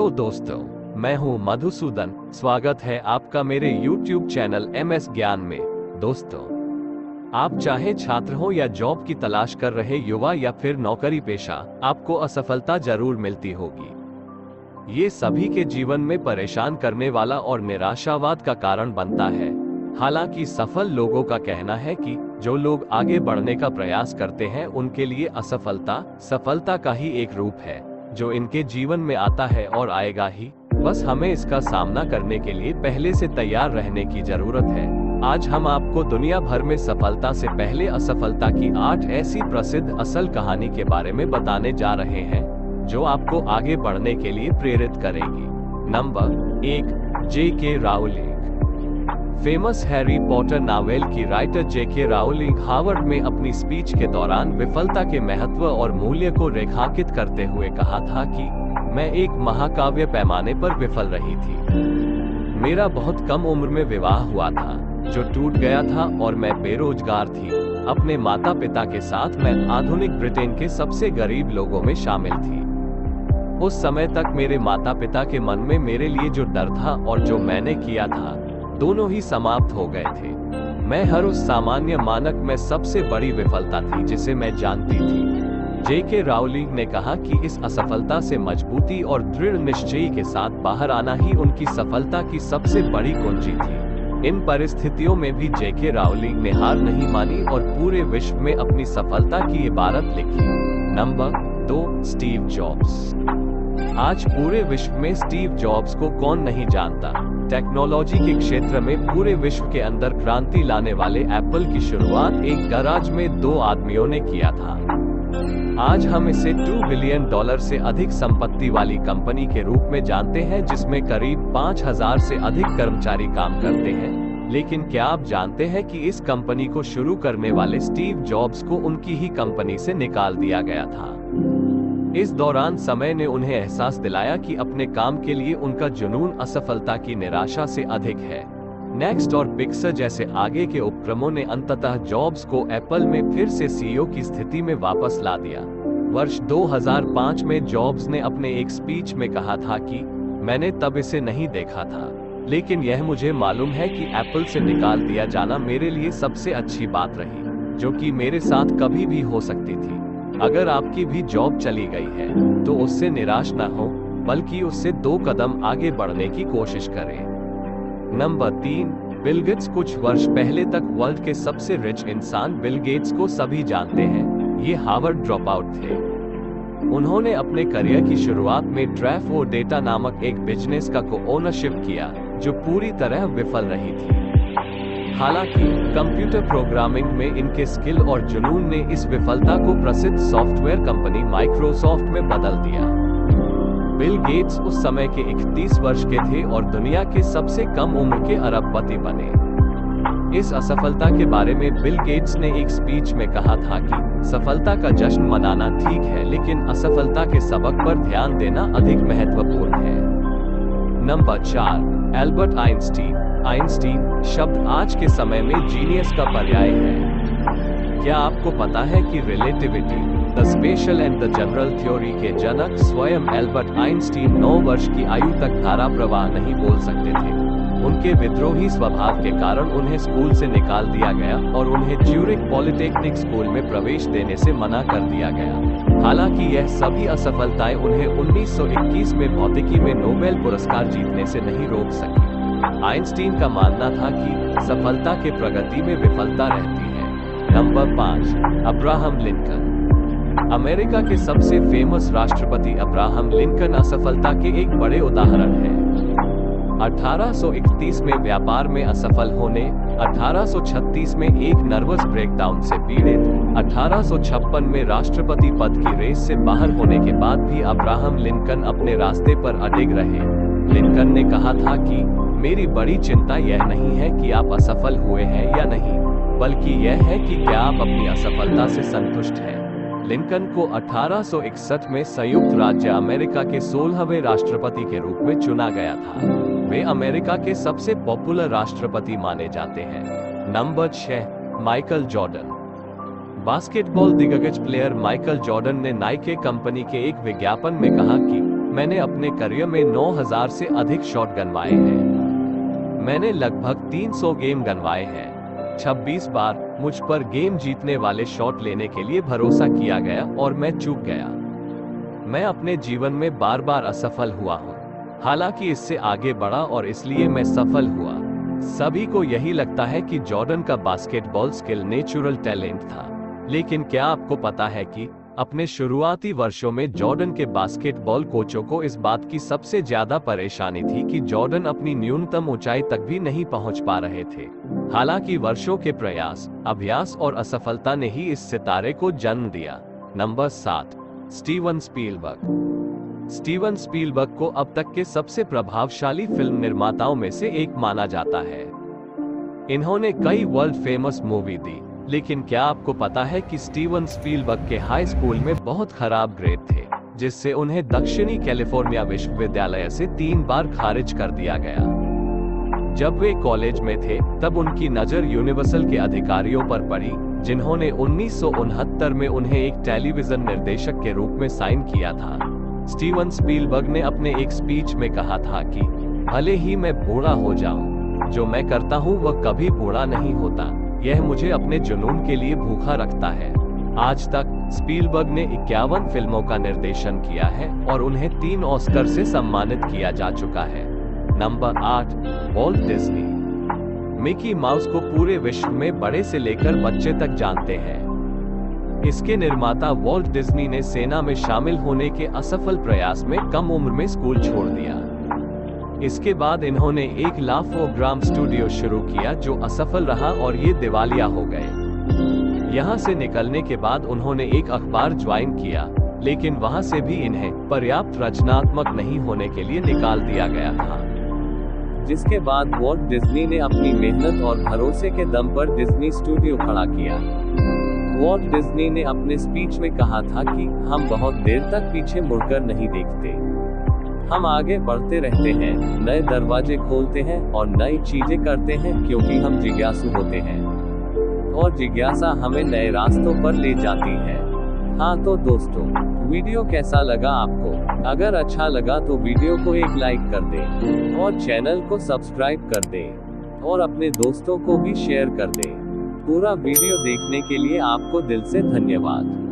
Hello दोस्तों, मैं हूं मधुसूदन। स्वागत है आपका मेरे YouTube चैनल MS ज्ञान में। दोस्तों, आप चाहे छात्र हो या जॉब की तलाश कर रहे युवा या फिर नौकरी पेशा, आपको असफलता जरूर मिलती होगी। ये सभी के जीवन में परेशान करने वाला और निराशावाद का कारण बनता है। हालांकि सफल लोगों का कहना है कि जो लोग आगे बढ़ने का प्रयास करते हैं उनके लिए असफलता सफलता का ही एक रूप है, जो इनके जीवन में आता है और आएगा ही। बस हमें इसका सामना करने के लिए पहले से तैयार रहने की जरूरत है। आज हम आपको दुनिया भर में सफलता से पहले असफलता की 8 ऐसी प्रसिद्ध असल कहानी के बारे में बताने जा रहे हैं, जो आपको आगे बढ़ने के लिए प्रेरित करेगी। Number 1, J.K. Rowling. Famous Harry Potter novel की राइटर J.K. राउलिंग हार्वर्ड में अपनी स्पीच के दौरान विफलता के महत्व और मूल्य को रेखांकित करते हुए कहा था कि मैं एक महाकाव्य पैमाने पर विफल रही थी। मेरा बहुत कम उम्र में विवाह हुआ था, जो टूट गया था, और मैं बेरोजगार थी। अपने माता पिता के साथ मैं आधुनिक ब्रिटेन के सबसे गरीब लोगों में शामिल थी। उस समय तक मेरे माता पिता के मन में मेरे लिए जो डर था और जो मैंने किया था, दोनों ही समाप्त हो गए थे। मैं हर उस सामान्य मानक में सबसे बड़ी विफलता थी जिसे मैं जानती थी। J.K. राउलिंग ने कहा कि इस असफलता से मजबूती और दृढ़ निश्चय के साथ बाहर आना ही उनकी सफलता की सबसे बड़ी कुंजी थी। इन परिस्थितियों में भी J.K. राउलिंग ने हार नहीं मानी और पूरे विश्व में अपनी सफलता की इबारत लिखी। Number 2, Steve jobs. आज पूरे विश्व में स्टीव जॉब्स को कौन नहीं जानता। टेक्नोलॉजी के क्षेत्र में पूरे विश्व के अंदर क्रांति लाने वाले एप्पल की शुरुआत एक गैराज में 2 आदमियों ने किया था। आज हम इसे $2 बिलियन से अधिक संपत्ति वाली कंपनी के रूप में जानते हैं, जिसमें करीब 5,000 से अधिक कर्मचारी काम करते हैं। लेकिन क्या आप जानते हैं कि इस कंपनी को शुरू करने वाले स्टीव जॉब्स को उनकी ही कंपनी से निकाल दिया गया था। इस दौरान समय ने उन्हें एहसास दिलाया कि अपने काम के लिए उनका जुनून असफलता की निराशा से अधिक है। नेक्स्ट और पिक्सर जैसे आगे के उपक्रमों ने अंततः जॉब्स को एप्पल में फिर से CEO की स्थिति में वापस ला दिया। वर्ष 2005 में जॉब्स ने अपने एक स्पीच में कहा था कि मैंने तब इसे नहीं देखा था, लेकिन यह मुझे मालूम है कि एप्पल से निकाल दिया जाना मेरे लिए सबसे अच्छी बात रही, जो कि मेरे साथ कभी भी हो सकती थी। अगर आपकी भी जॉब चली गई है तो उससे निराश न हो, बल्कि उससे 2 कदम आगे बढ़ने की कोशिश करें। Number 3, Bill Gates. कुछ वर्ष पहले तक वर्ल्ड के सबसे रिच इंसान बिल गेट्स को सभी जानते हैं। ये हार्वर्ड ड्रॉप आउट थे। उन्होंने अपने करियर की शुरुआत में ट्रैफो डेटा नामक एक बिजनेस का को-ओनरशिप किया, जो पूरी तरह विफल रही थी। हालांकि कंप्यूटर प्रोग्रामिंग में इनके स्किल और जुनून ने इस विफलता को प्रसिद्ध सॉफ्टवेयर कंपनी माइक्रोसॉफ्ट में बदल दिया। बिल गेट्स उस समय के 31 वर्ष के थे और दुनिया के सबसे कम उम्र के अरबपति बने। इस असफलता के बारे में बिल गेट्स ने एक स्पीच में कहा था कि सफलता का जश्न मनाना ठीक है, लेकिन असफलता के सबक पर ध्यान देना अधिक महत्वपूर्ण है। Number 4, Albert Einstein. आइंस्टीन शब्द आज के समय में जीनियस का पर्याय है। क्या आपको पता है कि relativity, the special and the general theory के जनक स्वयं एल्बर्ट आइंस्टीन 9 वर्ष की आयु तक धारा प्रवाह नहीं बोल सकते थे। उनके विद्रोही स्वभाव के कारण उन्हें स्कूल से निकाल दिया गया और उन्हें ज्यूरिख पॉलिटेक्निक स्कूल में प्रवेश देने से मना कर दिया गया। हालांकि यह सभी असफलताएं उन्हें 1921 में भौतिकी में नोबेल पुरस्कार जीतने से नहीं रोक सकी। आइंस्टीन का मानना था कि सफलता के प्रगति में विफलता रहती है। Number 5, Abraham Lincoln. अमेरिका के सबसे फेमस राष्ट्रपति अब्राहम लिंकन असफलता के एक बड़े उदाहरण हैं। 1831 में व्यापार में असफल होने, 1836 में एक नर्वस ब्रेकडाउन से पीड़ित, 1856 में राष्ट्रपति पद की रेस से बाहर होने के बाद भी अब्राहम लिंकन अपने रास्ते पर अडिग रहे। लिंकन ने कहा था कि मेरी बड़ी चिंता यह नहीं है कि आप असफल हुए हैं या नहीं, बल्कि यह है कि क्या आप अपनी असफलता से संतुष्ट हैं। लिंकन को 1861 में संयुक्त राज्य अमेरिका के 16वें राष्ट्रपति के रूप में चुना गया था। वे अमेरिका के सबसे पॉपुलर राष्ट्रपति माने जाते हैं। Number 6, Michael Jordan. बास्केटबॉल दिग्गज प्लेयर माइकल जॉर्डन ने नाइके कंपनी के एक विज्ञापन में कहा कि मैंने अपने करियर में 9000 से अधिक शॉट गनवाए हैं। मैंने लगभग 300 गेम गनवाए हैं। 26 बार मुझ पर गेम जीतने वाले शॉट लेने के लिए भरोसा किया गया और मैं चूक गया। मैं अपने जीवन में बार बार असफल हुआ हूँ, हालांकि इससे आगे बढ़ा और इसलिए मैं सफल हुआ। सभी को यही लगता है कि जॉर्डन का बास्केटबॉल स्किल नेचुरल टैलेंट था, लेकिन क्या आपको पता है कि अपने शुरुआती वर्षों में जॉर्डन के बास्केटबॉल कोचों को इस बात की सबसे ज्यादा परेशानी थी कि जॉर्डन अपनी न्यूनतम ऊंचाई तक भी नहीं पहुंच पा रहे थे। हालांकि वर्षों के प्रयास, अभ्यास और असफलता ने ही इस सितारे को जन्म दिया। Number 7, Steven Spielberg. Steven Spielberg को अब तक के सबसे प्रभावशाली फिल्म निर्माताओं में से एक माना जाता है। इन्होंने कई वर्ल्ड फेमस मूवी दी, लेकिन क्या आपको पता है कि स्टीवन स्पीलबर्ग के हाई स्कूल में बहुत खराब ग्रेड थे, जिससे उन्हें दक्षिणी कैलिफोर्निया विश्वविद्यालय से 3 बार खारिज कर दिया गया। जब वे कॉलेज में थे, तब उनकी नजर यूनिवर्सल के अधिकारियों पर पड़ी, जिन्होंने 1969 में उन्हें एक टेलीविजन निर्देशक के रूप में साइन किया था। स्टीवन स्पीलबर्ग ने अपने एक स्पीच में कहा था कि भले ही मैं बूढ़ा हो जाऊं, जो मैं करता हूं वह कभी बूढ़ा नहीं होता। यह मुझे अपने जुनून के लिए भूखा रखता है। आज तक स्पीलबर्ग ने 51 फिल्मों का निर्देशन किया है और उन्हें 3 ऑस्कर से सम्मानित किया जा चुका है। Number 8, Walt Disney. Mickey mouse को पूरे विश्व में बड़े से लेकर बच्चे तक जानते हैं। इसके निर्माता वॉल्ट डिज्नी ने सेना में शामिल होने के असफल प्रयास में कम उम्र में स्कूल छोड़ दिया। इसके बाद इन्होंने एक लाफोग्राम स्टूडियो शुरू किया, जो असफल रहा और ये दिवालिया हो गए। यहाँ से निकलने के बाद उन्होंने एक अखबार ज्वाइन किया, लेकिन वहाँ से भी इन्हें पर्याप्त रचनात्मक नहीं होने के लिए निकाल दिया गया था। जिसके बाद वॉल्ट डिज्नी ने अपनी मेहनत और भरोसे के दम पर डिज्नी स्टूडियो खड़ा किया। वॉल्ट डिज्नी ने अपने स्पीच में कहा था कि हम बहुत देर तक पीछे मुड़कर नहीं देखते, हम आगे बढ़ते रहते हैं, नए दरवाजे खोलते हैं और नई चीजें करते हैं, क्योंकि हम जिज्ञासु होते हैं और जिज्ञासा हमें नए रास्तों पर ले जाती है। हाँ तो दोस्तों, वीडियो कैसा लगा आपको? अगर अच्छा लगा तो वीडियो को एक लाइक कर दें और चैनल को सब्सक्राइब कर दें और अपने दोस्तों को भी शेयर कर दें। पूरा वीडियो देखने के लिए आपको दिल से धन्यवाद।